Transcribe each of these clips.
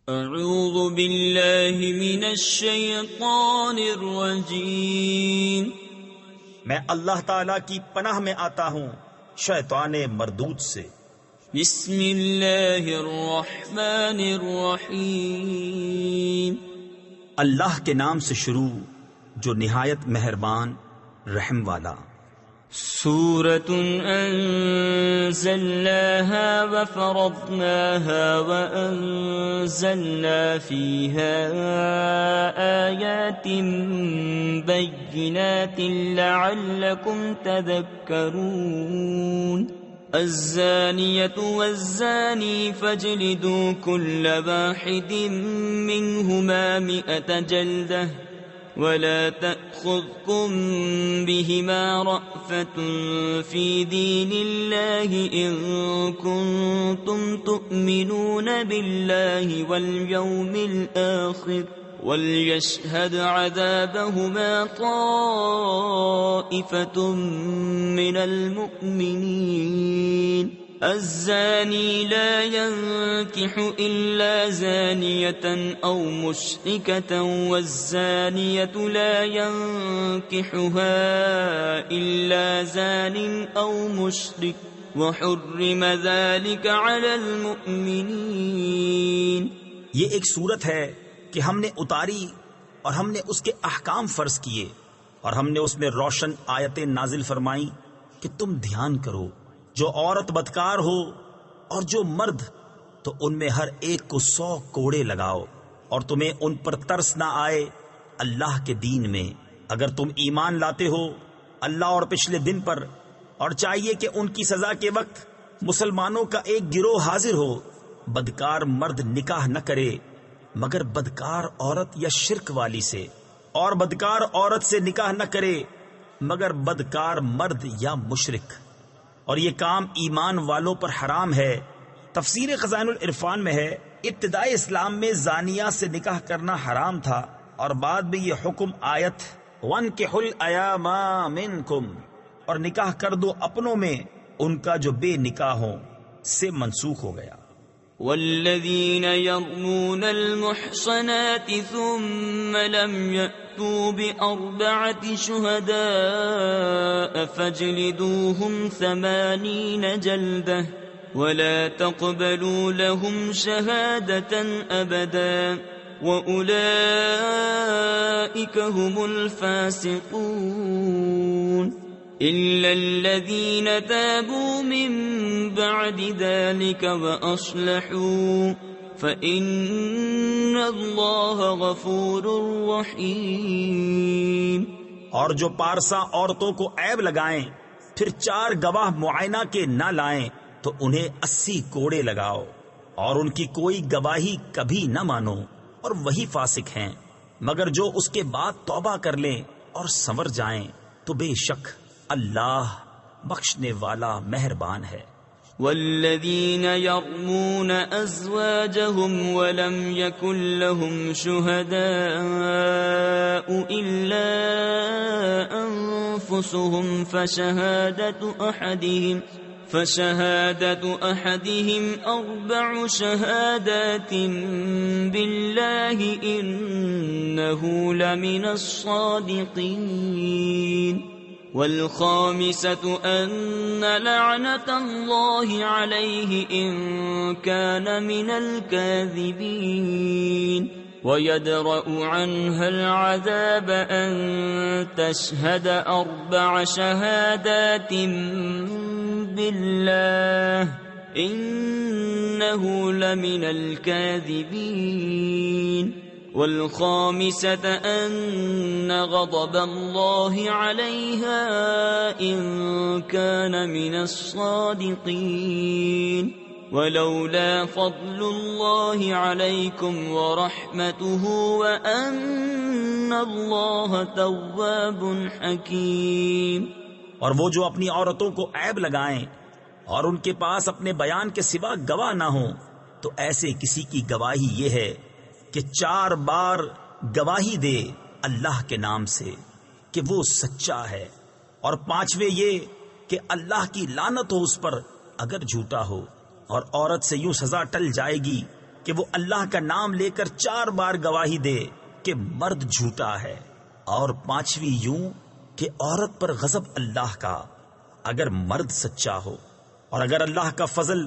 اعوذ باللہ من الشیطان الرجیم، میں اللہ تعالی کی پناہ میں آتا ہوں شیطان مردود سے۔ بسم اللہ الرحمن الرحیم، اللہ کے نام سے شروع جو نہایت مہربان رحم والا۔ سورة أنزلناها وفرضناها وأنزلنا فيها آيات بينات لعلكم تذكرون الزانية والزاني فاجلدوا كل واحد منهما 100 جلدة ولا تأخذكم بهما رأفة في دين الله إن كنتم تؤمنون بالله واليوم الآخر وليشهد عذابهما طائفة من المؤمنين الزاني لا ينكح إلا زانية أو مشركة والزانية لا ينكحها إلا زان أو مشرك وحرم ذلك على المؤمنين۔ یہ ایک صورت ہے کہ ہم نے اتاری اور ہم نے اس کے احکام فرض کیے اور ہم نے اس میں روشن آیتیں نازل فرمائیں کہ تم دھیان کرو، جو عورت بدکار ہو اور جو مرد، تو ان میں ہر ایک کو 100 کوڑے لگاؤ، اور تمہیں ان پر ترس نہ آئے اللہ کے دین میں اگر تم ایمان لاتے ہو اللہ اور پچھلے دن پر، اور چاہیے کہ ان کی سزا کے وقت مسلمانوں کا ایک گروہ حاضر ہو۔ بدکار مرد نکاح نہ کرے مگر بدکار عورت یا شرک والی سے، اور بدکار عورت سے نکاح نہ کرے مگر بدکار مرد یا مشرک، اور یہ کام ایمان والوں پر حرام ہے۔ تفسیر خزائن العرفان میں ہے ابتدائی اسلام میں زانیہ سے نکاح کرنا حرام تھا، اور بعد میں یہ حکم آیت وَانْكِحُوا الْأَيَامَ مِنْكُمْ اور نکاح کر دو اپنوں میں ان کا جو بے نکاح ہوں سے منسوخ ہو گیا۔ والذین یرمون المحصنات ثم لم یأتوا بأربعة شهداء فاجلدوهم 80 جلدة ولا تقبلوا لهم شهادة أبدا وأولئك هم الفاسقون إلا الذين تابوا من بعد ذلك وأصلحوا فإن الله غفور رحيم۔ اور جو پارسا عورتوں کو عیب لگائیں پھر 4 گواہ معائنہ کے نہ لائیں تو انہیں 80 کوڑے لگاؤ، اور ان کی کوئی گواہی کبھی نہ مانو، اور وہی فاسق ہیں۔ مگر جو اس کے بعد توبہ کر لیں اور سنور جائیں تو بے شک اللہ بخشنے والا مہربان ہے۔ والذین یرمون ازواجهم ولم یکن لهم شهداء الا انفسهم فشهادة أحدهم 4 شهادات بالله إنه لمن الصادقين والخامسة أن لعنة الله عليه إن كان من الكاذبين ويدرأ عنها العذاب أن تشهد 4 شهادات بالله إنه لمن الكاذبين والخامسة أن غضب الله عليها إن كان من الصادقين ولولا فضل الله عليكم ورحمته وأن الله تواب حكيم۔ اور وہ جو اپنی عورتوں کو عیب لگائیں اور ان کے پاس اپنے بیان کے سوا گواہ نہ ہوں تو ایسے کسی کی گواہی یہ ہے کہ 4 بار گواہی دے اللہ کے نام سے کہ وہ سچا ہے، اور 5ویں یہ کہ اللہ کی لعنت ہو اس پر اگر جھوٹا ہو، اور عورت سے یوں سزا ٹل جائے گی کہ وہ اللہ کا نام لے کر 4 بار گواہی دے کہ مرد جھوٹا ہے، اور 5ویں یوں کہ عورت پر غضب اللہ کا اگر مرد سچا ہو، اور اگر اللہ کا فضل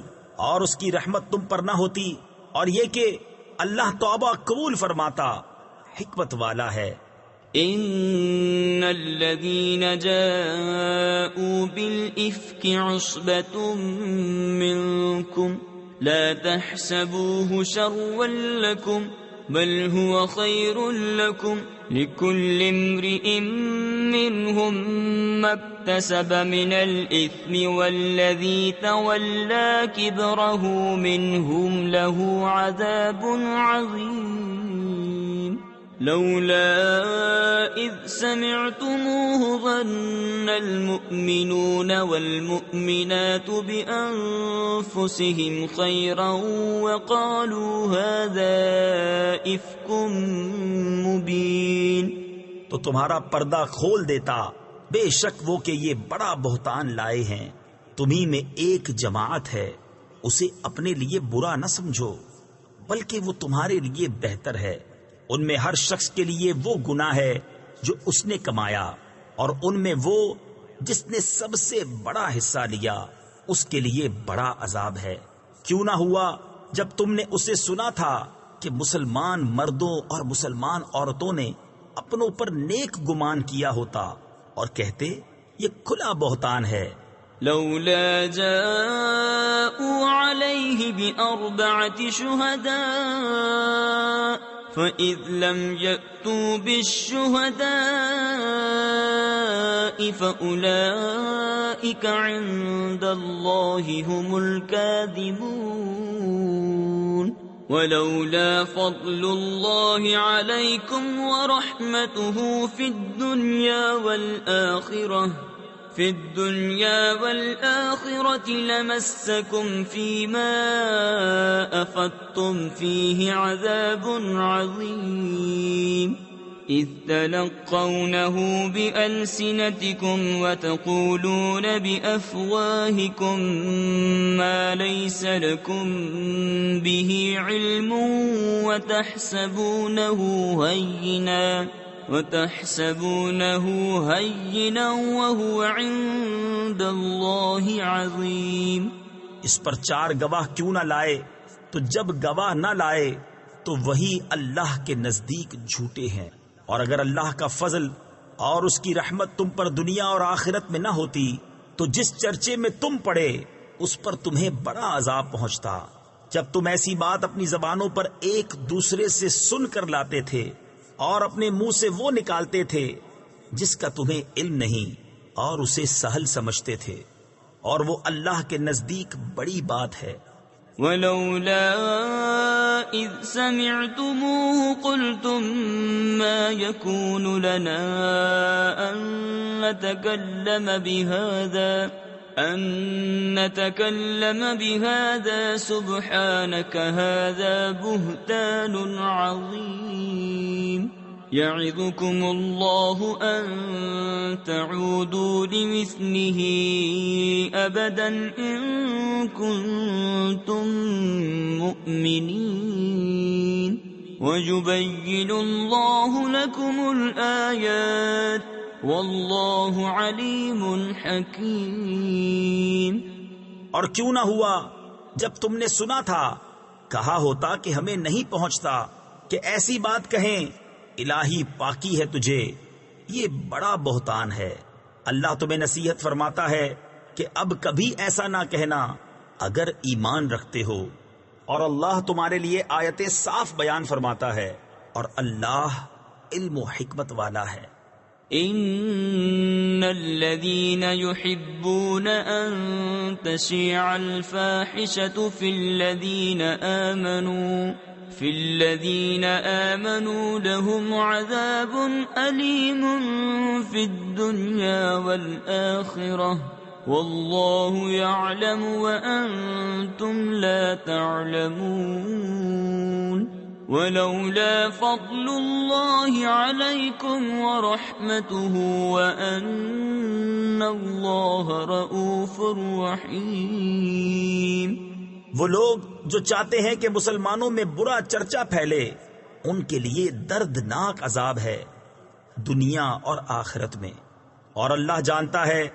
اور اس کی رحمت تم پر نہ ہوتی، اور یہ کہ اللہ توبہ قبول فرماتا، حکمت والا ہے۔ ان الذين جاءوا بالإفك عصبة منكم لا تحسبوه شرا لكم بل هو خير لكم لكل امرئ منهم ما اكتسب من الإثم والذي تولى كبره منهم له عذاب عظيم لولا إذ سمعتموه ظن المؤمنون والمؤمنات بأنفسهم خيرا وقالوا هذا إفك مبين۔ تو تمہارا پردہ کھول دیتا، بے شک وہ کہ یہ بڑا بہتان لائے ہیں۔ تمہیں میں ایک جماعت ہے، اسے اپنے لیے برا نہ سمجھو، بلکہ وہ تمہارے لیے بہتر ہے۔ ان میں ہر شخص کے لیے وہ گناہ ہے جو اس نے کمایا، اور ان میں وہ جس نے سب سے بڑا حصہ لیا اس کے لیے بڑا عذاب ہے۔ کیوں نہ ہوا جب تم نے اسے سنا تھا کہ مسلمان مردوں اور مسلمان عورتوں نے اپنوں پر نیک گمان کیا ہوتا اور کہتے یہ کھلا بہتان ہے۔ لولا جاءوا عليه بأربعة شهداء فإذ لم يأتوا بالشهداء فأولئك عند الله هم الكاذبون ولولا فضل الله عليكم ورحمته في الدنيا والآخرة لمسكم فيما أفضتم فيه عذاب عظيم إذ تلقونه بألسنتكم وتقولون بأفواهكم ما ليس لكم به علم وتحسبونه هينا وهو عند الله عظيم۔ اس پر 4 گواہ کیوں نہ لائے؟ تو جب گواہ نہ لائے تو وہی اللہ کے نزدیک جھوٹے ہیں، اور اگر اللہ کا فضل اور اس کی رحمت تم پر دنیا اور آخرت میں نہ ہوتی تو جس چرچے میں تم پڑے اس پر تمہیں بڑا عذاب پہنچتا۔ جب تم ایسی بات اپنی زبانوں پر ایک دوسرے سے سن کر لاتے تھے اور اپنے منہ سے وہ نکالتے تھے جس کا تمہیں علم نہیں، اور اسے سہل سمجھتے تھے، اور وہ اللہ کے نزدیک بڑی بات ہے۔ ولولا إذ سمعتموه قلتم ما يكون لنا أن نتكلم بهذا سبحانك هذا بهتان عظيم يعظكم الله أن تعودوا لمثله أبدا إن كنتم مؤمنين ويبين الله لكم الآيات والله عليم حكيم۔ اور کیوں نہ ہوا جب تم نے سنا تھا، کہا ہوتا کہ ہمیں نہیں پہنچتا کہ ایسی بات کہیں، الہی پاکی ہے تجھے، یہ بڑا بہتان ہے۔ اللہ تمہیں نصیحت فرماتا ہے کہ اب کبھی ایسا نہ کہنا اگر ایمان رکھتے ہو، اور اللہ تمہارے لیے آیتیں صاف بیان فرماتا ہے، اور اللہ علم و حکمت والا ہے۔ ان الذين يحبون ان تشيع الفاحشة في الذين آمنوا لهم عذاب أليم في الدنيا والآخرة والله يعلم وأنتم لا تعلمون ولولا فضل الله عليكم ورحمته وأن الله رؤوف رحيم۔ وہ لوگ جو چاہتے ہیں کہ مسلمانوں میں برا چرچا پھیلے، ان کے لیے دردناک عذاب ہے دنیا اور آخرت میں، اور اللہ جانتا ہے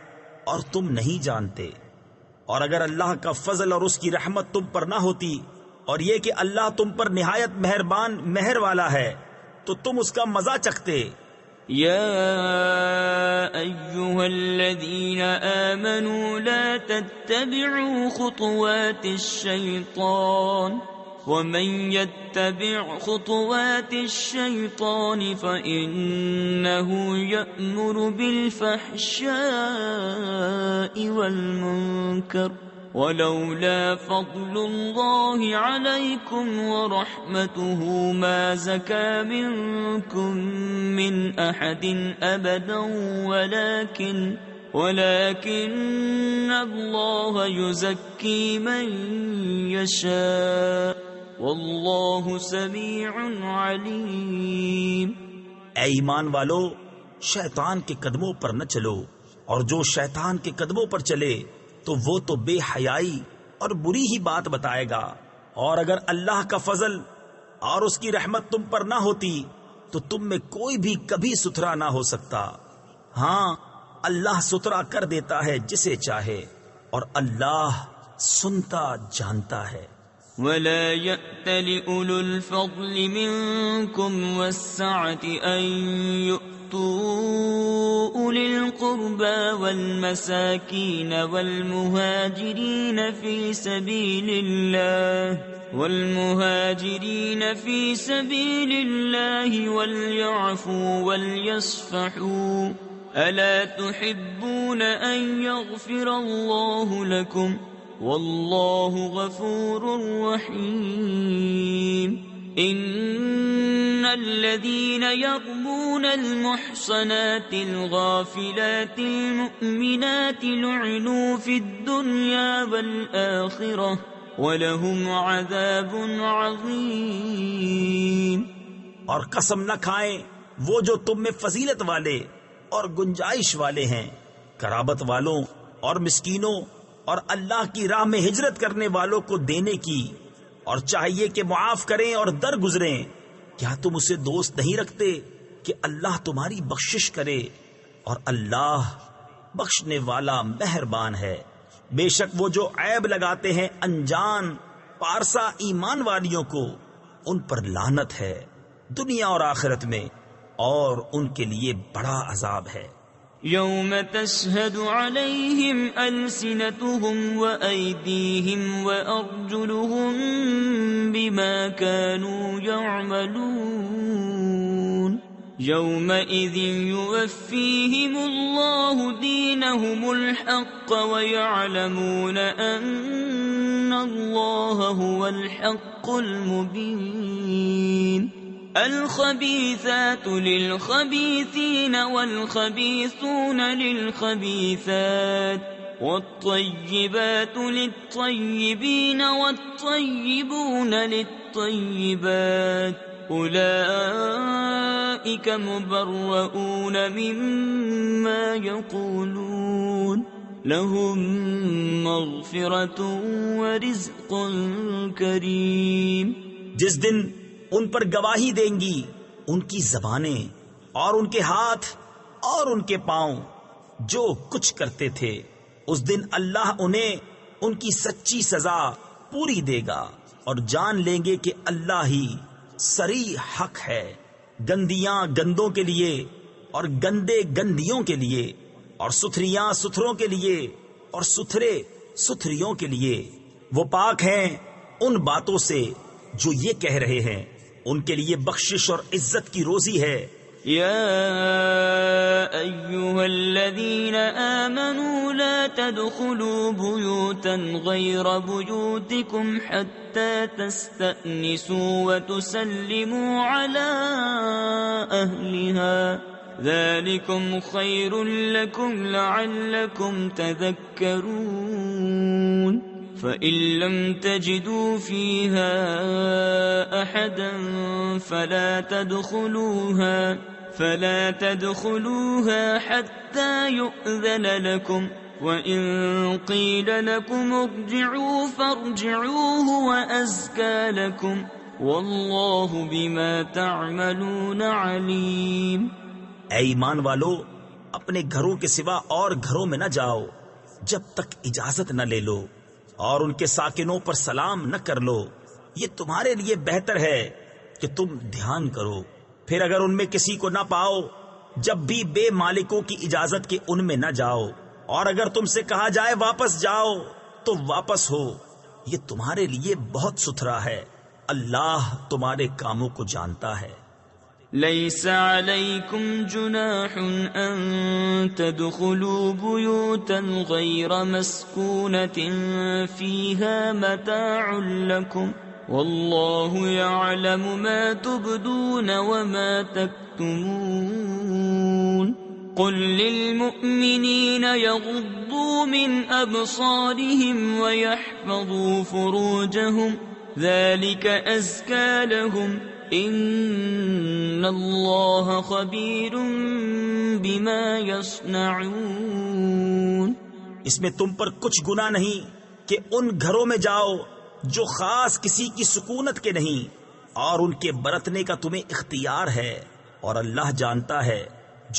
اور تم نہیں جانتے۔ اور اگر اللہ کا فضل اور اس کی رحمت تم پر نہ ہوتی، اور یہ کہ اللہ تم پر نہایت مہربان مہر والا ہے، تو تم اس کا مزہ چکھتے۔ يا أيها الذين آمنوا لا تتبعوا خطوات الشيطان ومن يتبع خطوات الشيطان فإنه يأمر بالفحشاء والمنكر ولولا فضل الله عليكم ورحمته ما زكى منكم من أحد أبدا ولكن الله يزكي من يشاء والله سميع عليم۔ اے ایمان والو، شیطان کے قدموں پر نہ چلو، اور جو شیطان کے قدموں پر چلے تو وہ تو بے حیائی اور بری ہی بات بتائے گا۔ اور اگر اللہ کا فضل اور اس کی رحمت تم پر نہ ہوتی تو تم میں کوئی بھی کبھی ستھرا نہ ہو سکتا۔ ہاں، اللہ ستھرا کر دیتا ہے جسے چاہے، اور اللہ سنتا جانتا ہے۔ ولا يأتل أولو الفضل منكم والسعة أن يؤتوا أولي القربى والمساكين والمهاجرين في سبيل الله وليعفوا وليصفحوا ألا تحبون أن يغفر الله لكم والله غفور رحيم۔ إن الذين يرمون المحصنات الغافلات المؤمنات لعنوا في الدنيا والآخرة ولهم عذاب عظيم۔ اور قسم نہ کھائیں وہ جو تم میں فضیلت والے اور گنجائش والے ہیں، قرابت والوں اور مسکینوں اور اللہ کی راہ میں ہجرت کرنے والوں کو دینے کی، اور چاہیے کہ معاف کریں اور درگزریں۔ کیا تم اسے دوست نہیں رکھتے کہ اللہ تمہاری بخشش کرے، اور اللہ بخشنے والا مہربان ہے۔ بے شک وہ جو عیب لگاتے ہیں انجان پارسا ایمان والیوں کو، ان پر لعنت ہے دنیا اور آخرت میں، اور ان کے لیے بڑا عذاب ہے۔ يوم تشهد عليهم ألسنتهم وأيديهم وأرجلهم بما كانوا يعملون يومئذ يوفيهم الله دينهم الحق ويعلمون أن الله هو الحق المبين۔ الخبيثات للخبيثين والخبيثون للخبيثات والطيبات للطيبين والطيبون للطيبات أولئك مبرؤون مما يقولون لهم مغفرة ورزق كريم۔ جس دن ان پر گواہی دیں گی ان کی زبانیں اور ان کے ہاتھ اور ان کے پاؤں جو کچھ کرتے تھے، اس دن اللہ انہیں ان کی سچی سزا پوری دے گا، اور جان لیں گے کہ اللہ ہی صریح حق ہے۔ گندیاں گندوں کے لیے اور گندے گندیوں کے لیے، اور ستھریاں ستھروں کے لیے اور ستھرے ستھریوں کے لیے۔ وہ پاک ہیں ان باتوں سے جو یہ کہہ رہے ہیں، ان کے لیے بخشش اور عزت کی روزی ہے۔ يا أيها الذين آمنوا لا تدخلوا بيوتا غير بيوتكم حتى تستأنسوا وتسلموا على أهلها ذلكم خير لكم لعلكم تذكرون۔ فإن لم تجدوا فيها أحدا فلا تدخلوها حتى يؤذن لكم وَإِن قِيلَ لَكُمُ ارْجِعُوا فَارْجِعُوا هُوَ أَزْكَىٰ لَكُمْ وَاللَّهُ بِمَا تَعْمَلُونَ عَلِيمٌ۔ اے ایمان والو، اپنے گھروں کے سوا اور گھروں میں نہ جاؤ جب تک اجازت نہ لے لو، اور ان کے ساکنوں پر سلام نہ کر لو، یہ تمہارے لیے بہتر ہے کہ تم دھیان کرو۔ پھر اگر ان میں کسی کو نہ پاؤ، جب بھی بے مالکوں کی اجازت کے ان میں نہ جاؤ، اور اگر تم سے کہا جائے واپس جاؤ تو واپس ہو، یہ تمہارے لیے بہت ستھرا ہے، اللہ تمہارے کاموں کو جانتا ہے۔ ليس عليكم جناح أن تدخلوا بيوتا غير مسكونة فيها متاع لكم والله يعلم ما تبدون وما تكتمون قل للمؤمنين يغضوا من أبصارهم ويحفظوا فروجهم ذلك أزكى لهم ان اللہ خبیر بما یصنعون۔ اس میں تم پر کچھ گناہ نہیں کہ ان گھروں میں جاؤ جو خاص کسی کی سکونت کے نہیں، اور ان کے برتنے کا تمہیں اختیار ہے، اور اللہ جانتا ہے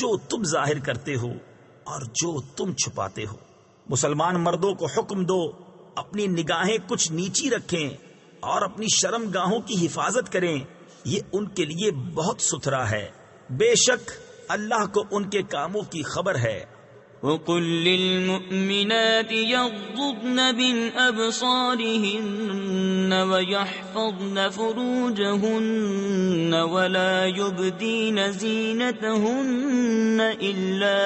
جو تم ظاہر کرتے ہو اور جو تم چھپاتے ہو۔ مسلمان مردوں کو حکم دو اپنی نگاہیں کچھ نیچی رکھیں اور اپنی شرم گاہوں کی حفاظت کریں، یہ ان کے لیے بہت ستھرا ہے، بے شک اللہ کو ان کے کاموں کی خبر ہے۔ وَقُلْ لِلْمُؤْمِنَاتِ يَغْضُضْنَ مِنْ أَبْصَارِهِنَّ وَيَحْفَظْنَ فُرُوجَهُنَّ وَلَا يُبْدِينَ زِينَتَهُنَّ إِلَّا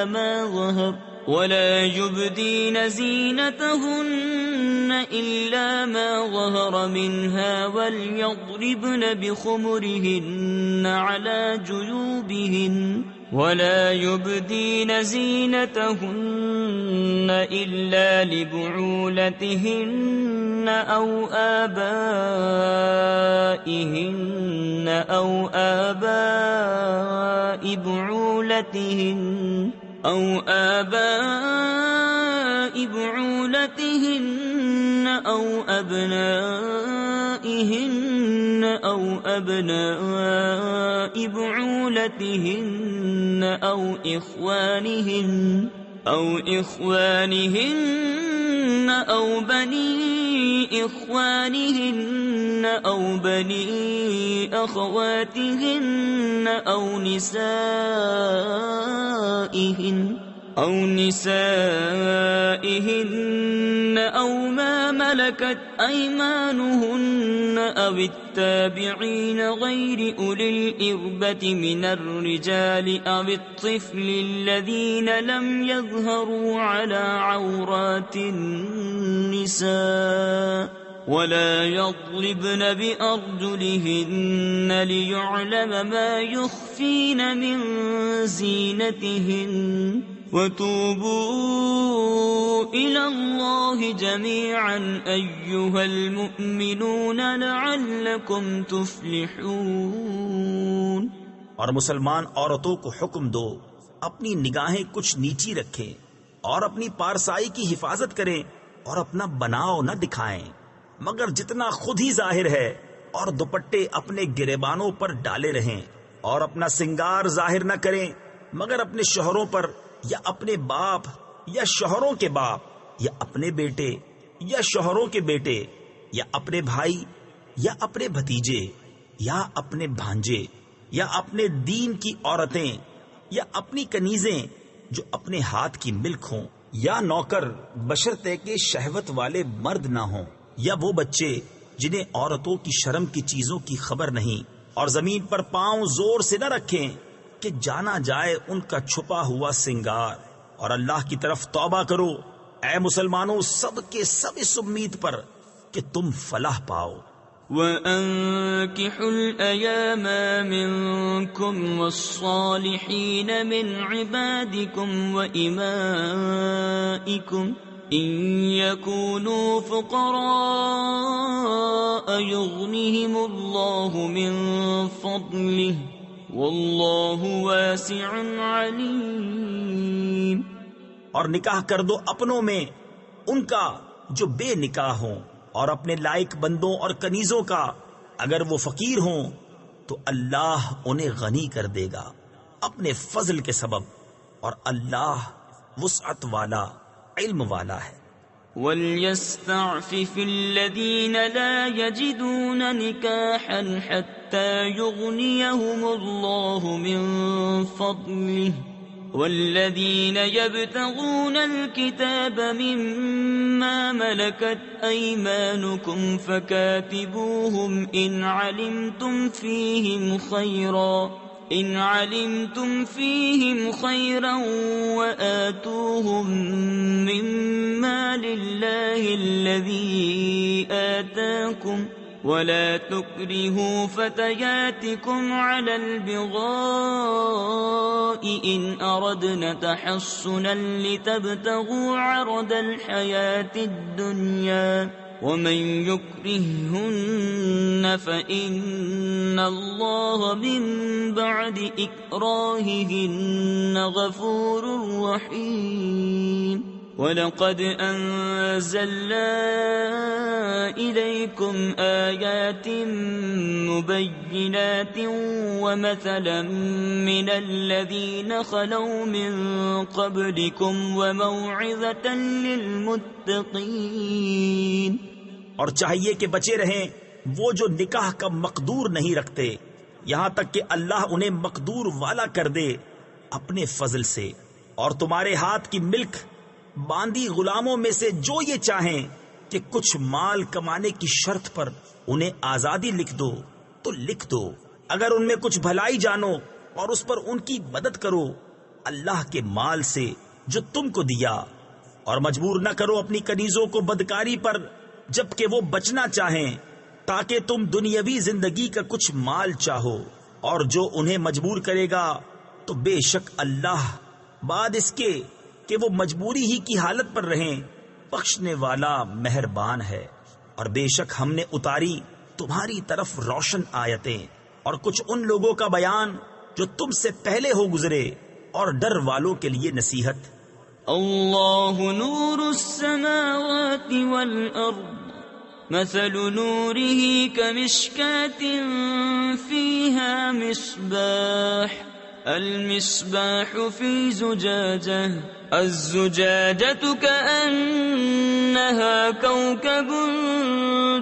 مَا ظَهَرَ مِنْهَا وَلْيَضْرِبْنَ بِخُمُرِهِنَّ عَلَى جُيُوبِهِنَّ وَلَا يُبْدِينَ زِينَتَهُنَّ إِلَّا لِبُعُولَتِهِنَّ أَوْ آبَائِهِنَّ أَوْ آبَاءِ بعولتهن أو أبنائهن أو أبناء بعولتهن أو إخوانهن أو بني إخوانهن أو بني أخواتهن أو نسائهن أو ما ملكت أيمانهن أو التابعين غير أولي الإربة من الرجال أو الطفل الذين لم يظهروا على عورات النساء ولا يضربن بأرجلهن ليعلم ما يخفين من زينتهن وتوبوا إلى الله جميعا أيها المؤمنون لعلكم تفلحون۔ اور مسلمان عورتوں کو حکم دو اپنی نگاہیں کچھ نیچی رکھیں اور اپنی پارسائی کی حفاظت کریں اور اپنا بناؤ نہ دکھائیں مگر جتنا خود ہی ظاہر ہے، اور دوپٹے اپنے گریبانوں پر ڈالے رہیں، اور اپنا سنگار ظاہر نہ کریں مگر اپنے شوہروں پر یا اپنے باپ یا شوہروں کے باپ یا اپنے بیٹے یا شوہروں کے بیٹے یا اپنے بھائی یا اپنے بھتیجے یا اپنے بھانجے یا اپنے دین کی عورتیں یا اپنی کنیزیں جو اپنے ہاتھ کی ملک ہوں، یا نوکر بشرطے کہ شہوت والے مرد نہ ہوں، یا وہ بچے جنہیں عورتوں کی شرم کی چیزوں کی خبر نہیں، اور زمین پر پاؤں زور سے نہ رکھیں کہ جانا جائے ان کا چھپا ہوا سنگار، اور اللہ کی طرف توبہ کرو اے مسلمانوں سب کے سب اس امید پر کہ تم فلاح پاؤ۔ وَأَنكِحُوا الْأَيَامَ مِنكُمْ وَالصَّالِحِينَ مِنْ عِبَادِكُمْ وَإِمَائِكُمْ إِنْ يَكُونُوا فُقَرَاءَ يُغْنِهِمُ اللَّهُ مِنْ فَضْلِهِ وَاللَّهُ وَاسِعٌ عَلِيمٌ۔ اور نکاح کر دو اپنوں میں ان کا جو بے نکاح ہوں، اور اپنے لائق بندوں اور کنیزوں کا اگر وہ فقیر ہوں تو اللہ انہیں غنی کر دے گا اپنے فضل کے سبب، اور اللہ وسعت والا، علم والا ہے۔ وَلْيَسْتَعْفِفِ الَّذِينَ لَا يَجِدُونَ نِكَاحًا حَتَّى يُغْنِيَهُمُ اللَّهُ مِنْ فَضْلِهِ وَالَّذِينَ يَبْتَغُونَ الْكِتَابَ مِمَّا مَلَكَتْ أَيْمَانُكُمْ فَكَاتِبُوهُمْ إِنْ عَلِمْتُمْ فِيهِمْ خَيْرًا وَآتُوهُمْ مِمَّا لِلَّهِ الَّذِي آتَاكُمْ وَلَا تُكْرِهُوا فَتَيَاتِكُمْ عَلَى الْبِغَاءِ إِنْ أَرَدْنَ تَحَصُّنًا لِتَبْتَغُوا عَرَضَ الْحَيَاةِ الدُّنْيَا وَمَنْ يُكْرِههُنَّ فَإِنَّ اللَّهَ مِنْ بَعْدِ إِكْرَاهِهِنَّ غَفُورٌ رَحِيمٌ وَلَقَدْ أَنزَلْنَا إِلَيْكُمْ آيَاتٍ مُبَيِّنَاتٍ وَمَثَلًا مِنَ الَّذِينَ خَلَوْا مِن قَبْلِكُمْ وَمَوْعِظَةً لِلْمُتَّقِينَ۔ اور چاہیے کہ بچے رہیں وہ جو نکاح کا مقدور نہیں رکھتے، یہاں تک کہ اللہ انہیں مقدور والا کر دے اپنے فضل سے، اور تمہارے ہاتھ کی ملک باندھی غلاموں میں سے جو یہ چاہیں کہ کچھ مال کمانے کی شرط پر انہیں آزادی لکھ دو تو لکھ دو، اگر ان میں کچھ بھلائی جانو اور اس پر ان کی مدد کرو اللہ کے مال سے جو تم کو دیا، اور مجبور نہ کرو اپنی کنیزوں کو بدکاری پر جبکہ وہ بچنا چاہیں، تاکہ تم دنیاوی زندگی کا کچھ مال چاہو، اور جو انہیں مجبور کرے گا تو بے شک اللہ بعد اس کے کہ وہ مجبوری ہی کی حالت پر رہیں بخشنے والا مہربان ہے۔ اور بے شک ہم نے اتاری تمہاری طرف روشن آیتیں اور کچھ ان لوگوں کا بیان جو تم سے پہلے ہو گزرے، اور ڈر والوں کے لیے نصیحت۔ اللہ نور السماوات والأرض مثل نوره كمشكاة فيها مصباح المصباح في زجاجة الزجاجة كأنها كوكب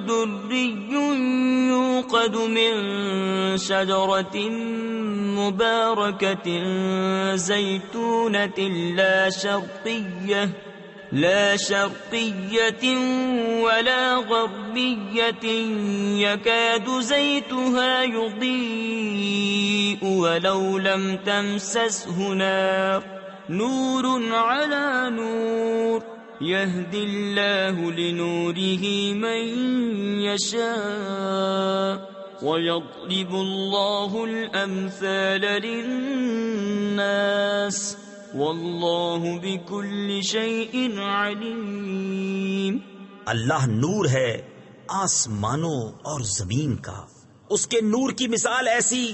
دري يوقد من شجرة مباركة زيتونة لا شرقية ولا غربية يكاد زيتها يضيء ولو لم تمسسه نار نور على نور يهدي الله لنوره من يشاء وَيَضْرِبُ اللَّهُ الْأَمْثَالَ لِلنَّاسِ وَاللَّهُ بِكُلِّ شَيْءٍ عَلِيمٌ۔ اللہ نور ہے آسمانوں اور زمین کا، اس کے نور کی مثال ایسی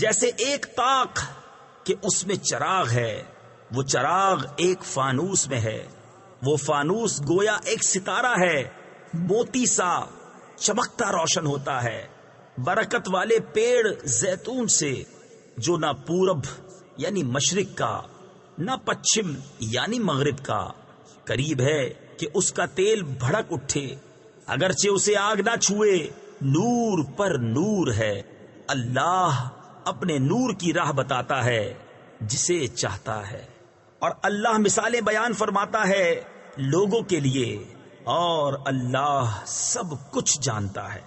جیسے ایک طاق کہ اس میں چراغ ہے، وہ چراغ ایک فانوس میں ہے، وہ فانوس گویا ایک ستارہ ہے، موتی سا چمکتا روشن ہوتا ہے، برکت والے پیڑ زیتون سے جو نہ پورب یعنی مشرق کا نہ پچھم یعنی مغرب کا، قریب ہے کہ اس کا تیل بھڑک اٹھے اگرچہ اسے آگ نہ چھوئے، نور پر نور ہے۔ اللہ اپنے نور کی راہ بتاتا ہے جسے چاہتا ہے، اور اللہ مثالیں بیان فرماتا ہے لوگوں کے لیے، اور اللہ سب کچھ جانتا ہے۔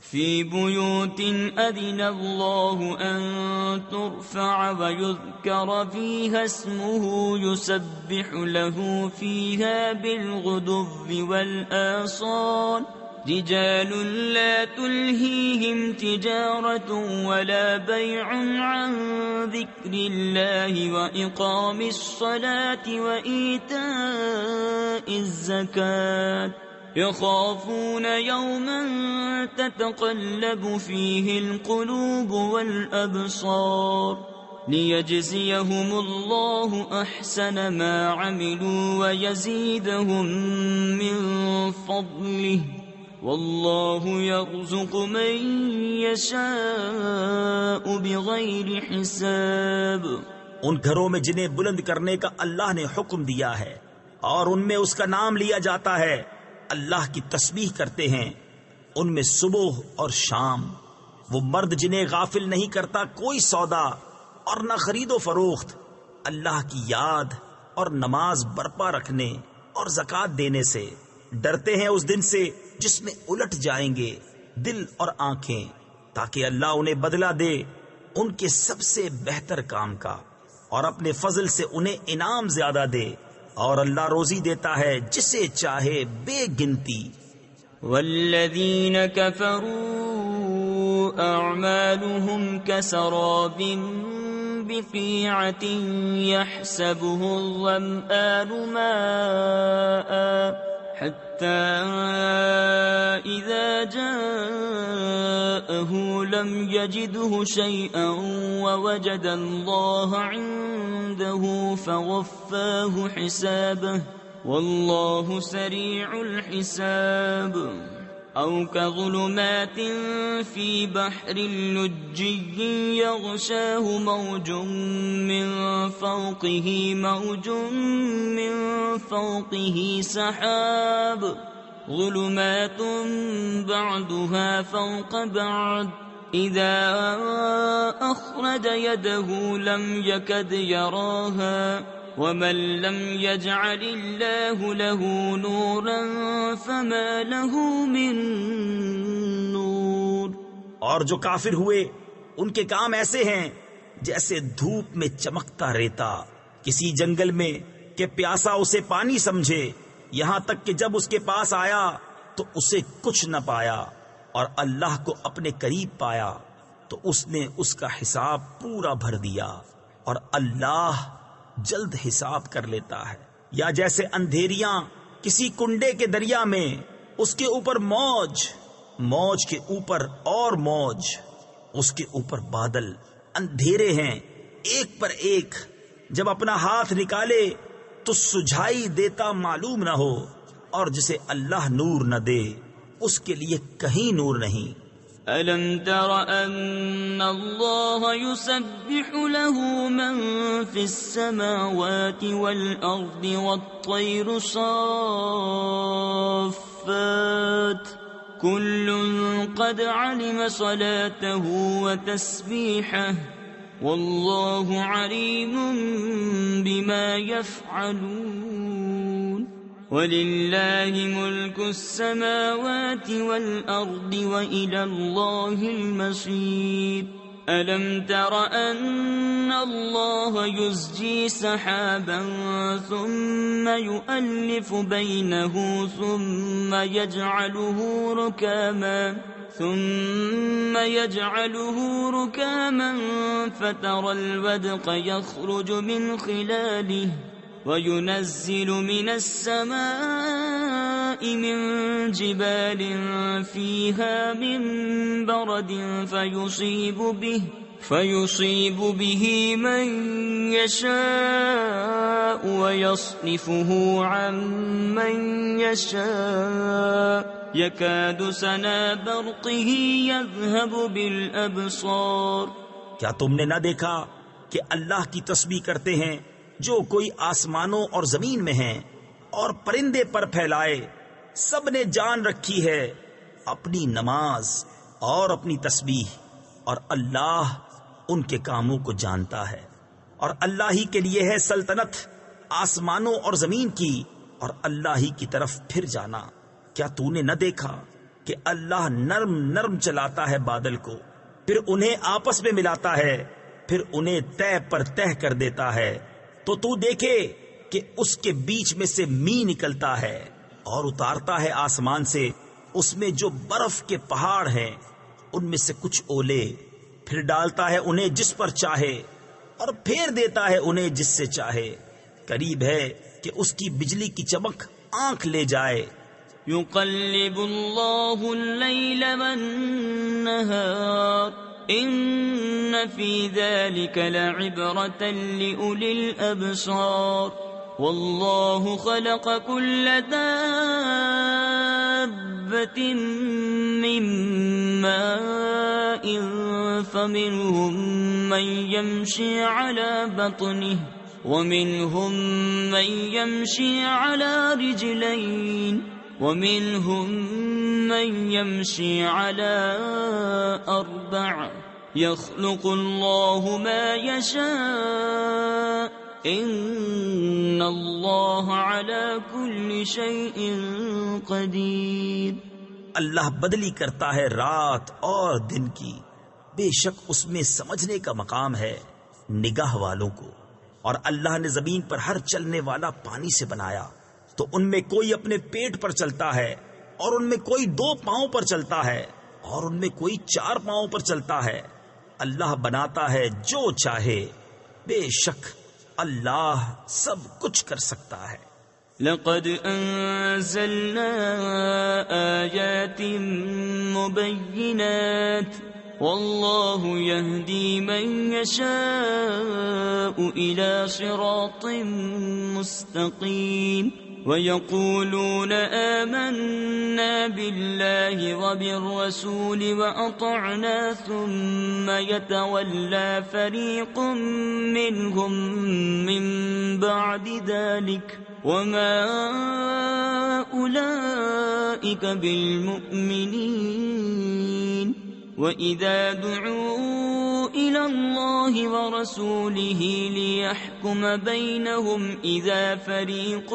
فی بیوت اذن اللہ ان ترفع ویذکر فیہا اسمہ یسبح له فیہا بالغدو والآصال رجال لا تلہیہم تجارت ولا بیع عن ذکر اللہ واقام الصلاة وإیتاء الزکاة يخافون يوما تتقلب فيه القلوب والأبصار ليجزيهم الله أحسن ما عملوا ويزيدهم من فضله والله يرزق من يشاء بغير حساب. ان گھروں میں جنہیں بلند کرنے کا اللہ نے حکم دیا ہے اور ان میں اس کا نام لیا جاتا ہے، اللہ کی تسبیح کرتے ہیں ان میں صبح اور شام. وہ مرد جنہیں غافل نہیں کرتا کوئی سودا اور نہ خرید و فروخت، اللہ کی یاد اور نماز برپا رکھنے اور زکوٰۃ دینے سے ڈرتے ہیں اس دن سے جس میں الٹ جائیں گے دل اور آنکھیں، تاکہ اللہ انہیں بدلہ دے ان کے سب سے بہتر کام کا اور اپنے فضل سے انہیں انعام زیادہ دے، اور اللہ روزی دیتا ہے جسے چاہے بے گنتی. والذین کفروا اعمالهم کسراب بقیعة يحسبه الظمآن ماء حتى إذا جاءه لم يجده شيئا ووجد الله عنده فوفاه حسابه والله سريع الحساب. أو كظلمات في بحر لجي يغشاه موج من فوقه سحاب ظلمات بعضها فوق بعض إذا أخرج يده لم يكد يراها ومن لم يجعل الله له نورا فما له من نور. اور جو کافر ہوئے ان کے کام ایسے ہیں جیسے دھوپ میں چمکتا ریتا کسی جنگل میں کہ پیاسا اسے پانی سمجھے، یہاں تک کہ جب اس کے پاس آیا تو اسے کچھ نہ پایا اور اللہ کو اپنے قریب پایا تو اس نے اس کا حساب پورا بھر دیا اور اللہ جلد حساب کر لیتا ہے. یا جیسے اندھیریاں کسی کنڈے کے دریا میں، اس کے اوپر موج، موج کے اوپر اور موج، اس کے اوپر بادل، اندھیرے ہیں ایک پر ایک، جب اپنا ہاتھ نکالے تو سجھائی دیتا معلوم نہ ہو، اور جسے اللہ نور نہ دے اس کے لیے کہیں نور نہیں. أَلَمْ تَرَ أَنَّ اللَّهَ يُسَبِّحُ لَهُ مَن فِي السَّمَاوَاتِ وَالْأَرْضِ وَالطَّيْرُ صَافَّاتٍ كُلٌّ قَدْ عَلِمَ صَلَاتَهُ وَتَسْبِيحَهُ وَاللَّهُ عَلِيمٌ بِمَا يَفْعَلُونَ. وَلِلَّهِ مُلْكُ السَّمَاوَاتِ وَالْأَرْضِ وَإِلَى اللَّهِ الْمَصِيرُ. أَلَمْ تَرَ أَنَّ اللَّهَ يُزْجِي سَحَابًا ثُمَّ يُؤَلِّفُ بَيْنَهُ ثُمَّ يَجْعَلُهُ رُكَامًا فَتَرَى الْوَدْقَ يَخْرُجُ مِنْ خِلَالِهِ وَيُنَزِّلُ مِنَ السَّمَاءِ مِن جِبَالٍ فِيهَا مِن بَرَدٍ فَيُصِيبُ بِهِ مَن يَشَاءُ وَيَصْرِفُهُ عَن مَّن يَشَاءُ يَكَادُ سَنَا بَرْقِهِ يَذْهَبُ بِالْأَبْصَارِ. کیا تم نے نہ دیکھا کہ اللہ کی تسبیح کرتے ہیں جو کوئی آسمانوں اور زمین میں ہیں اور پرندے پر پھیلائے، سب نے جان رکھی ہے اپنی نماز اور اپنی تسبیح، اور اللہ ان کے کاموں کو جانتا ہے. اور اللہ ہی کے لیے ہے سلطنت آسمانوں اور زمین کی، اور اللہ ہی کی طرف پھر جانا. کیا تو نے نہ دیکھا کہ اللہ نرم نرم چلاتا ہے بادل کو، پھر انہیں آپس میں ملاتا ہے، پھر انہیں تہ پر تہ کر دیتا ہے، تو تو دیکھے کہ اس کے بیچ میں سے می نکلتا ہے اور اتارتا ہے آسمان سے اس میں جو برف کے پہاڑ ہیں ان میں سے کچھ اولے، پھر ڈالتا ہے انہیں جس پر چاہے اور پھیر دیتا ہے انہیں جس سے چاہے. قریب ہے کہ اس کی بجلی کی چمک آنکھ لے جائے. يقلب الله الليل والنهار إن في ذلك لعبرة لأولي الأبصار والله خلق كل دابة من ماء فمنهم من يمشي على بطنه ومنهم من يمشي على رجلين ومنهم من يمشي على أربع يخلق الله ما يشاء إن الله على كل شيء قدير. اللہ بدلی کرتا ہے رات اور دن کی، بے شک اس میں سمجھنے کا مقام ہے نگاہ والوں کو. اور اللہ نے زمین پر ہر چلنے والا پانی سے بنایا، تو ان میں کوئی اپنے پیٹ پر چلتا ہے، اور ان میں کوئی 2 پاؤں پر چلتا ہے، اور ان میں کوئی 4 پاؤں پر چلتا ہے. اللہ بناتا ہے جو چاہے، بے شک اللہ سب کچھ کر سکتا ہے. لقد أنزلنا آيات مبينات والله يهدي من يشاء إلى صراط مستقيم. ويقولون آمنا بالله وبالرسول وأطعنا ثم يتولى فريق منهم من بعد ذلك وما أولئك بالمؤمنين. وإذا دعوا إلى الله ورسوله ليحكم بينهم إذا فريق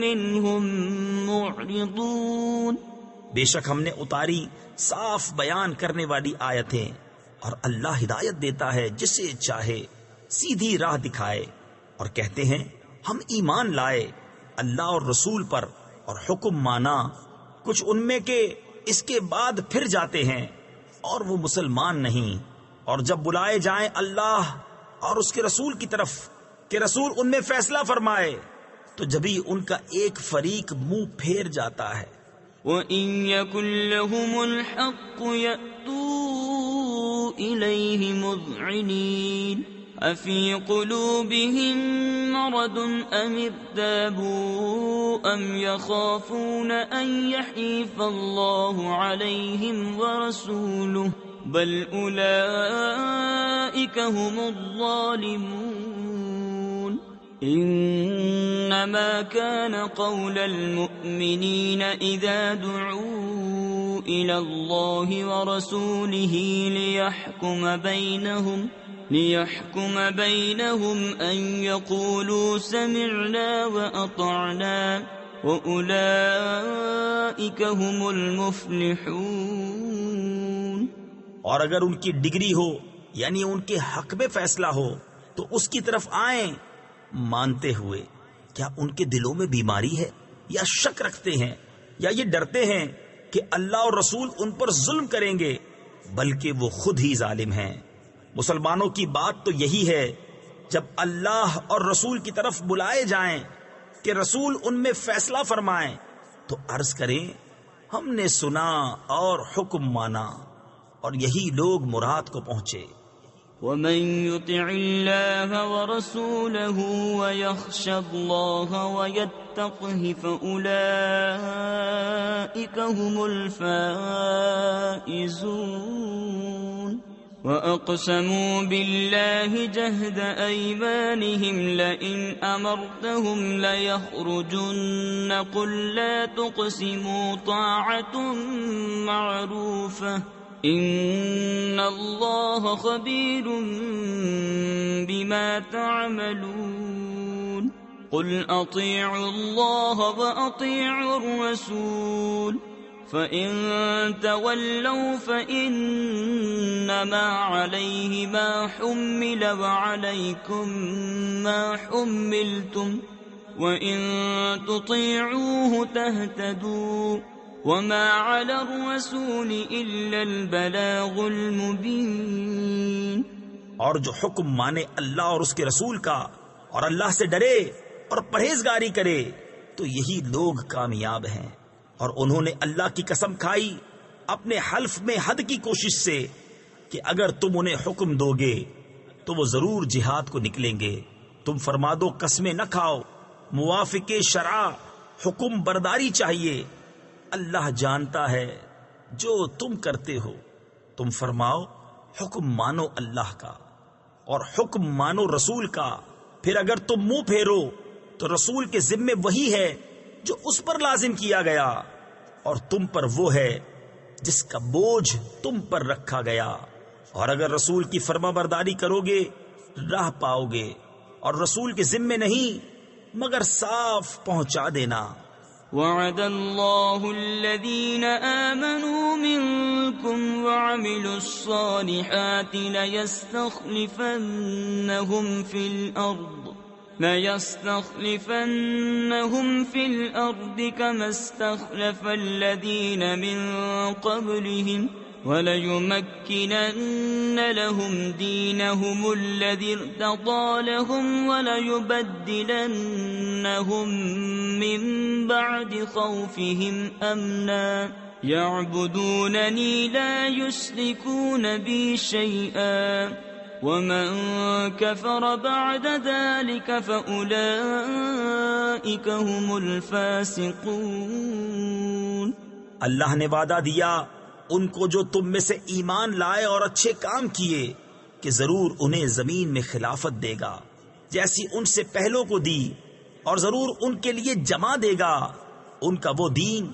منهم معرضون. بے شک ہم نے اتاری صاف بیان کرنے والی آیتیں، اور اللہ ہدایت دیتا ہے جسے چاہے، سیدھی راہ دکھائے. اور کہتے ہیں ہم ایمان لائے اللہ اور رسول پر اور حکم مانا. کچھ ان میں کے اس کے بعد پھر جاتے ہیں اور وہ مسلمان نہیں. اور جب بلائے جائیں اللہ اور اس کے رسول کی طرف کہ رسول ان میں فیصلہ فرمائے، تو جبھی ان کا ایک فریق منہ پھیر جاتا ہے. وَإِن يَكُن لَّهُمُ الْحَقُّ يَأْتُوا إِلَيْهِ مُذْعِنِينَ أَفِي قُلُوبِهِم مَّرَضٌ أَمِ ارْتَابُوا أَمْ يَخَافُونَ أَن يَحِيفَ اللَّهُ عَلَيْهِمْ وَرَسُولُهُ بَلْ أُولَئِكَ هُمُ الظَّالِمُونَ. إِنَّمَا كَانَ قَوْلَ الْمُؤْمِنِينَ إِذَا دُعُوا إِلَى اللَّهِ وَرَسُولِهِ لِيَحْكُمَ بَيْنَهُمْ أَن يَقُولُوا سَمِعْنَا وَأَطَعْنَا وَأُولَئِكَ هُمُ الْمُفْلِحُونَ. اور اگر ان کی ڈگری ہو یعنی ان کے حق میں فیصلہ ہو تو اس کی طرف آئیں مانتے ہوئے. کیا ان کے دلوں میں بیماری ہے یا شک رکھتے ہیں یا یہ ڈرتے ہیں کہ اللہ اور رسول ان پر ظلم کریں گے؟ بلکہ وہ خود ہی ظالم ہیں. مسلمانوں کی بات تو یہی ہے جب اللہ اور رسول کی طرف بلائے جائیں کہ رسول ان میں فیصلہ فرمائیں تو عرض کریں ہم نے سنا اور حکم مانا، اور یہی لوگ مراد کو پہنچے. ومن يطع الله ورسوله ويخش الله ويتقه فأولئك هم الفائزون. وأقسموا بالله جهد أيمانهم لئن أمرتهم ليخرجن قل لا تقسموا طاعة معروفة إن الله خبير بما تعملون. قل أطيعوا الله وأطيعوا الرسول فإن تولوا فإنما عليه ما حمل وعليكم ما حملتم وإن تطيعوه تهتدوا وما على الرسول إلا البلاغ المبين. اور جو حکم مانے اللہ اور اس کے رسول کا اور اللہ سے ڈرے اور پرہیزگاری کرے تو یہی لوگ کامیاب ہیں. اور انہوں نے اللہ کی قسم کھائی اپنے حلف میں حد کی کوشش سے، کہ اگر تم انہیں حکم دو گے تو وہ ضرور جہاد کو نکلیں گے. تم فرما دو قسمیں نہ کھاؤ، موافق شرع حکم برداری چاہیے. اللہ جانتا ہے جو تم کرتے ہو. تم فرماؤ حکم مانو اللہ کا اور حکم مانو رسول کا. پھر اگر تم منہ پھیرو تو رسول کے ذمے وہی ہے جو اس پر لازم کیا گیا، اور تم پر وہ ہے جس کا بوجھ تم پر رکھا گیا. اور اگر رسول کی فرما برداری کرو گے راہ پاؤ گے، اور رسول کے ذمے نہیں مگر صاف پہنچا دینا. وعد الله الذين آمنوا منكم وعملوا الصالحات ليستخلفنهم في الأرض كما استخلف الذين من قبلهم وليمكنن لهم دينهم الذي ارتضى لهم وليبدلنهم من بعد خوفهم أمنا يعبدونني لا يشركون بي شيئا ومن كفر بعد ذلك فأولئك هم الفاسقون. اللہ نے وعدہ دیا ان کو جو تم میں سے ایمان لائے اور اچھے کام کیے کہ ضرور انہیں زمین میں خلافت دے گا جیسی ان سے پہلوں کو دی، اور ضرور ان کے لیے جما دے گا ان کا وہ دین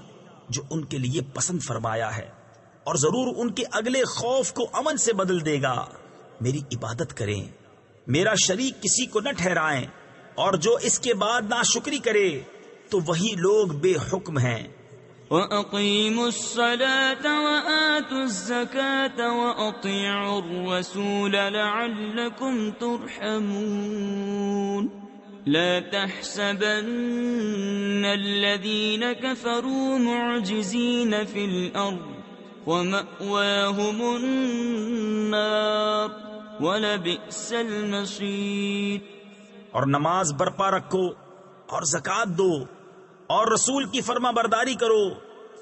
جو ان کے لیے پسند فرمایا ہے، اور ضرور ان کے اگلے خوف کو امن سے بدل دے گا. میری عبادت کریں، میرا شریک کسی کو نہ ٹھہرائیں، اور جو اس کے بعد ناشکری کرے تو وہی لوگ بے حکم ہیں. وَأَقِيمُوا الصَّلَاةَ وَآتُوا الزَّكَاةَ وَأَطِيعُوا الرَّسُولَ لَعَلَّكُمْ تُرْحَمُونَ. لا تحسبن الذين كفروا معجزين في الأرض ومأواهم النار وَلَبِئْسَ الْمَصِيرُ. اور نماز برپا رکھو اور زکوٰۃ دو اور رسول کی فرما برداری کرو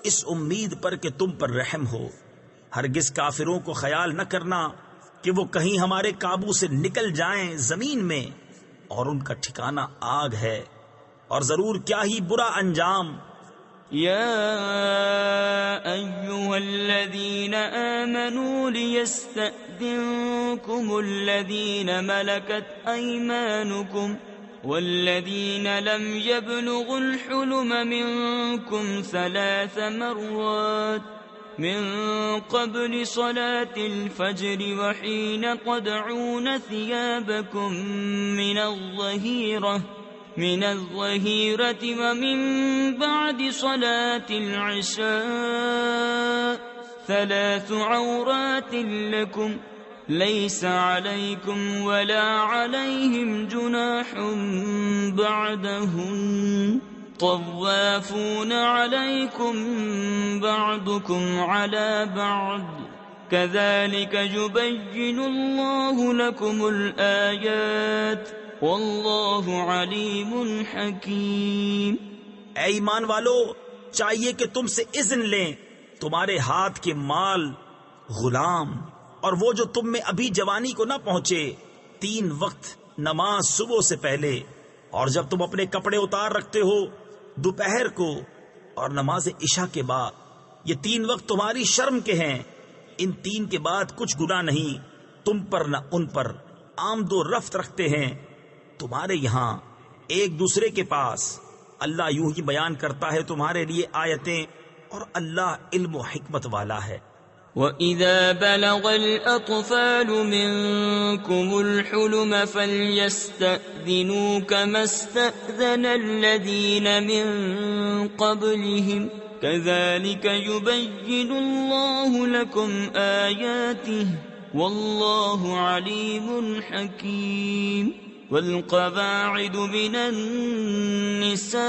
اس امید پر کہ تم پر رحم ہو. ہرگز کافروں کو خیال نہ کرنا کہ وہ کہیں ہمارے قابو سے نکل جائیں زمین میں، اور ان کا ٹھکانہ آگ ہے، اور ضرور کیا ہی برا انجام. يا أيها الذين آمنوا ليستأذنكم الذين ملكت أيمانكم والذين لم يبلغوا الحلم منكم 3 مرات من قبل صلاة الفجر وحين تضعون ثيابكم من الظهيرة ومن بعد صلاة العشاء 3 عورات لكم ليس عليكم ولا عليهم جناح بعدهن طوافون عليكم بعضكم على بعض كذلك يبين الله لكم الآيات واللہ علیم حکیم. اے ایمان والو، چاہیے کہ تم سے اذن لیں تمہارے ہاتھ کے مال، غلام اور وہ جو تم میں ابھی جوانی کو نہ پہنچے، 3 وقت نماز صبح سے پہلے، اور جب تم اپنے کپڑے اتار رکھتے ہو دوپہر کو اور نماز عشاء کے بعد. یہ 3 وقت تمہاری شرم کے ہیں. ان 3 کے بعد کچھ گناہ نہیں تم پر نہ ان پر. آمد و رفت رکھتے ہیں تمہارے یہاں ایک دوسرے کے پاس. اللہ یوں ہی بیان کرتا ہے تمہارے لیے آیتیں، اور اللہ علم و حکمت والا ہے. وَإِذَا بَلَغَ الْأَطْفَالُ مِنكُمُ الْحُلُمَ فَلْيَسْتَأْذِنُوا كَمَا اسْتَأْذَنَ الَّذِينَ مِن قَبْلِهِمْ كَذَلِكَ يُبَيِّنُ اللَّهُ لَكُمْ آيَاتِهِ وَاللَّهُ عَلِيمٌ حَكِيمٌ. والقواعد من النساء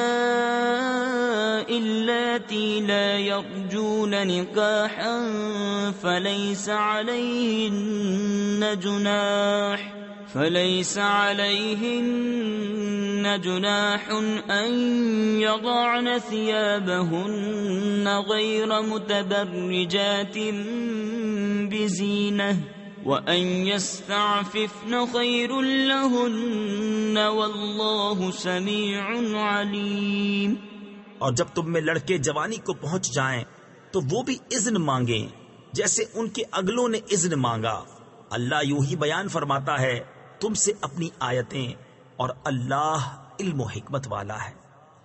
اللاتي لا يرجون نكاحا فليس عليهن جناح أن يضعن ثيابهن غير متبرجات بزينة وأن يستعففن خير لهن والله سميع عليم۔ اور جب تم میں لڑکے جوانی کو پہنچ جائیں تو وہ بھی اذن مانگیں جیسے ان کے اگلوں نے اذن مانگا۔ اللہ یوں ہی بیان فرماتا ہے تم سے اپنی آیتیں، اور اللہ علم و حکمت والا ہے۔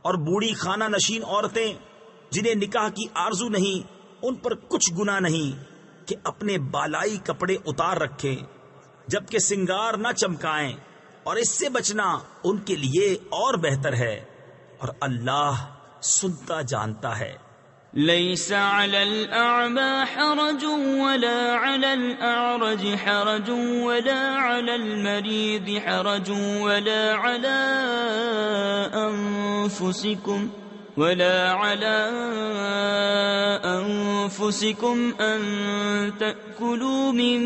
اور بوڑھی خانہ نشین عورتیں جنہیں نکاح کی آرزو نہیں، ان پر کچھ گناہ نہیں کہ اپنے بالائی کپڑے اتار رکھیں جبکہ سنگار نہ چمکائیں، اور اس سے بچنا ان کے لیے اور بہتر ہے، اور اللہ سنتا جانتا ہے۔ ليس على الأعمى حرج ولا على الأعرج حرج ولا على المريض حرج ولا على أنفسكم أن تأكلوا من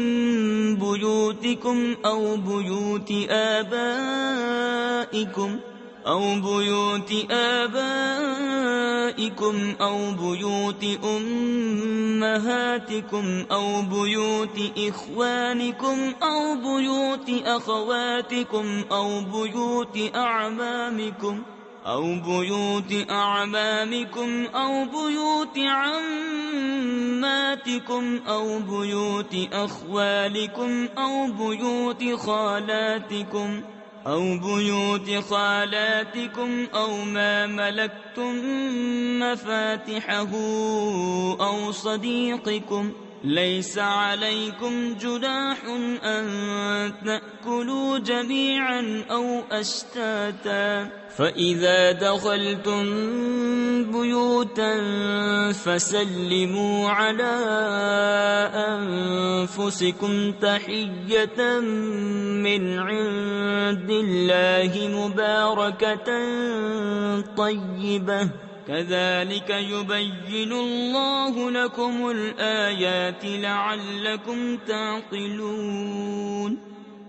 بيوتكم أو بيوت آبائكم أو بيوت أمهاتكم أو بيوت إخوانكم أو بيوت أخواتكم أو بيوت أعمامكم أو بيوت عماتكم أو بيوت أخوالكم أو بيوت خالاتكم أو ما ملكتم مفاتحه أو صديقكم۔ ليس عليكم جناح أن تأكلوا جميعا أو أشتاتا، فإذا دخلتم بيوتا فسلموا على أنفسكم تحية من عند الله مباركة طيبة كذلك يبين الله لكم الآيات لعلكم تعقلون۔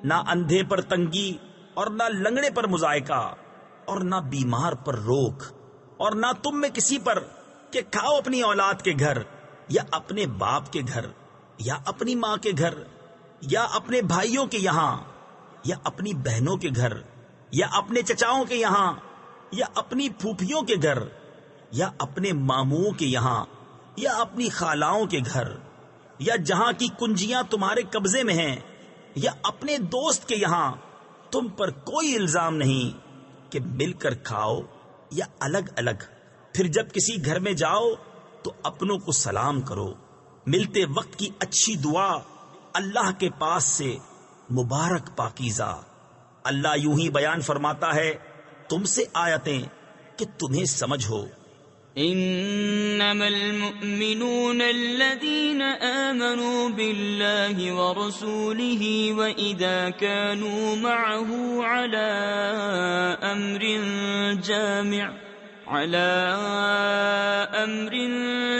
نہ اندھے پر تنگی اور نہ لنگڑے پر مضائقہ اور نہ بیمار پر روک، اور نہ تم میں کسی پر کہ کھاؤ اپنی اولاد کے گھر یا اپنے باپ کے گھر یا اپنی ماں کے گھر یا اپنے بھائیوں کے یہاں یا اپنی بہنوں کے گھر یا اپنے چچاؤں کے یہاں یا اپنی پھوپھیوں کے گھر یا اپنے ماموں کے یہاں یا اپنی خالاؤں کے گھر یا جہاں کی کنجیاں تمہارے قبضے میں ہیں یا اپنے دوست کے یہاں، تم پر کوئی الزام نہیں کہ مل کر کھاؤ یا الگ الگ۔ پھر جب کسی گھر میں جاؤ تو اپنوں کو سلام کرو، ملتے وقت کی اچھی دعا اللہ کے پاس سے مبارک پاکیزہ۔ اللہ یوں ہی بیان فرماتا ہے تم سے آیتیں کہ تمہیں سمجھ ہو۔ انما المؤمنون الذين آمنوا بالله ورسوله واذا كانوا معه على امر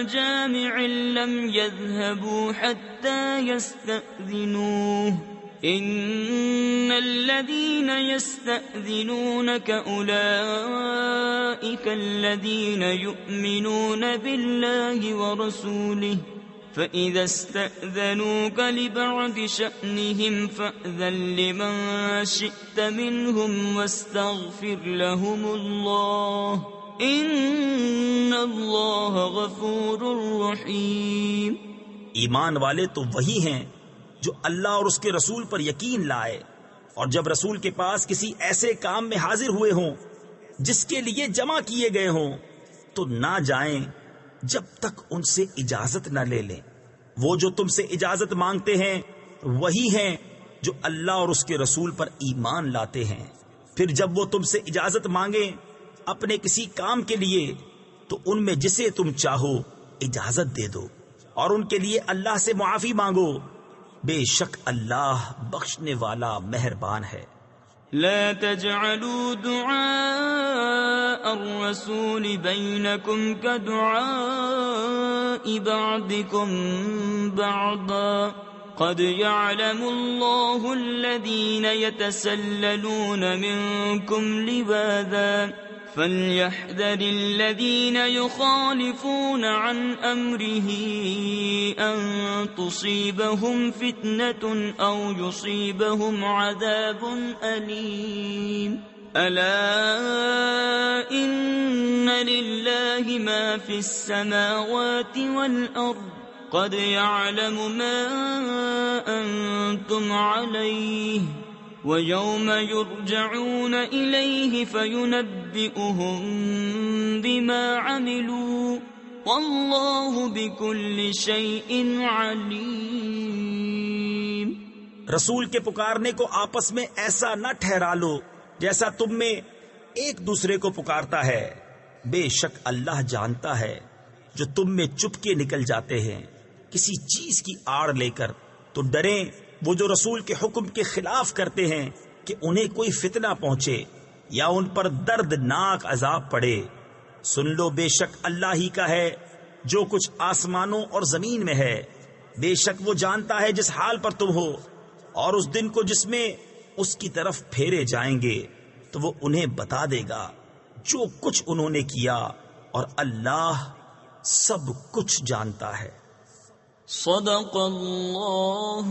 جامع لم يذهبوا حتى يستأذنوه ان الذين يستأذنونك اولئك الذين يؤمنون بالله ورسوله فإذا استأذنوك لبعض شأنهم فأذن لمن شئت منهم واستغفر لهم الله إن الله غفور رحيم۔ ایمان والے تو وہی ہیں جو اللہ اور اس کے رسول پر یقین لائے، اور جب رسول کے پاس کسی ایسے کام میں حاضر ہوئے ہوں جس کے لیے جمع کیے گئے ہوں تو نہ جائیں جب تک ان سے اجازت نہ لے لیں۔ وہ جو تم سے اجازت مانگتے ہیں وہی ہیں جو اللہ اور اس کے رسول پر ایمان لاتے ہیں۔ پھر جب وہ تم سے اجازت مانگیں اپنے کسی کام کے لیے تو ان میں جسے تم چاہو اجازت دے دو، اور ان کے لیے اللہ سے معافی مانگو، بے شک اللہ بخشنے والا مہربان ہے۔ لا تجعلوا دعاء الرسول بينكم كدعاء بعضكم بعضا قد يعلم الله الذين يتسللون منكم لواذا فَلْيَحْذَرِ الَّذِينَ يُخَالِفُونَ عَنْ أَمْرِهِ أَن تُصِيبَهُمْ فِتْنَةٌ أَوْ يُصِيبَهُمْ عَذَابٌ أَلِيمٌ أَلَا إِنَّ لِلَّهِ مَا فِي السَّمَاوَاتِ وَالْأَرْضِ قَدْ يَعْلَمُ مَا أَنْتُمْ عَلَيْهِ وَيَوْمَ يُرْجَعُونَ إِلَيْهِ فَيُنَبِّئُهُم بِمَا عَمِلُوا وَاللَّهُ بِكُلِّ شَيْءٍ عَلِيمٌ۔ رسول کے پکارنے کو آپس میں ایسا نہ ٹھہرا لو جیسا تم میں ایک دوسرے کو پکارتا ہے، بے شک اللہ جانتا ہے جو تم میں چپ کے نکل جاتے ہیں کسی چیز کی آڑ لے کر، تو ڈریں وہ جو رسول کے حکم کے خلاف کرتے ہیں کہ انہیں کوئی فتنہ پہنچے یا ان پر دردناک عذاب پڑے۔ سن لو بے شک اللہ ہی کا ہے جو کچھ آسمانوں اور زمین میں ہے، بے شک وہ جانتا ہے جس حال پر تم ہو، اور اس دن کو جس میں اس کی طرف پھیرے جائیں گے تو وہ انہیں بتا دے گا جو کچھ انہوں نے کیا، اور اللہ سب کچھ جانتا ہے۔ صدق اللہ